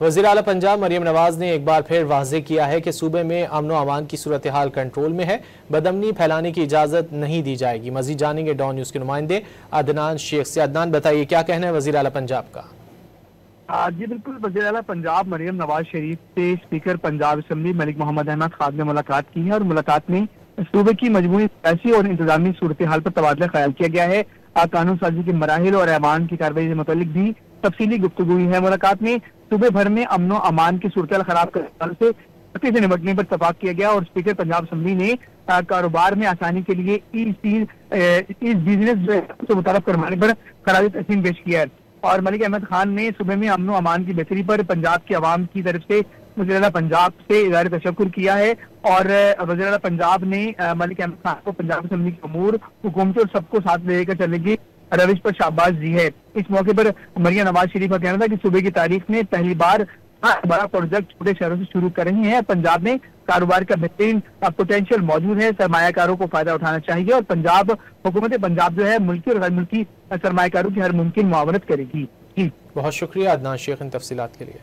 वज़ीर आला पंजाब मरियम नवाज ने एक बार फिर वाज़ेह किया है कि सूबे में अमन व अमान की सूरत हाल कंट्रोल में है, बदअमनी फैलाने की इजाज़त नहीं दी जाएगी। मज़ीद जानेंगे डॉन न्यूज़ के नुमाइंदे अदनान शेख से। अदनान, बताइए क्या कहना है वज़ीर आला पंजाब का? जी बिल्कुल, वज़ीर आला पंजाब मरियम नवाज शरीफ से स्पीकर पंजाब असम्बली मलिक मोहम्मद अहमद खान ने मुलाकात की है और मुलाकात में सूबे की मजमूई सियासी और इंतजामी सूरत हाल पर तबादला ख्याल किया गया है। कानून साजी के मराहिल और ऐवान की कार्रवाई से मुतालिक भी तफसीली गुफ्तगू हुई है। मुलाकात में सूबे भर में अमन व अमान की सूरत खराब करने से से निपटने पर इत्तफाक किया गया और स्पीकर पंजाब असम्बली ने कारोबार में आसानी के लिए ई बिजनेस जो है उससे मुतारफ करवाने पर खराज तहसीन पेश किया है। और मलिक अहमद खान ने सूबे में अमन व अमान की बेहतरी पर पंजाब की आवाम की तरफ से वज़ीर आला पंजाब से इज़हार तशक्कुर किया है और वज़ीर आला पंजाब ने मलिक अहमद खान को पंजाब असम्बली के अमूर हुकूमत और सबको साथ लेकर चलने की रविश पर शाबाश दी है। इस मौके पर मरियम नवाज शरीफ का कहना था कि सूबे की तारीख में पहली बार बड़ा प्रोजेक्ट छोटे शहरों से शुरू कर रही है। पंजाब में कारोबार का बेहतरीन पोटेंशियल मौजूद है, सरमायाकारों को फायदा उठाना चाहिए और पंजाब हुकूमत पंजाब जो है मुल्की और गैर मुल्की सरमायाकारों की हर मुमकिन मुआवनत करेगी। बहुत शुक्रिया अदनान शेख इन तफसीलात के लिए।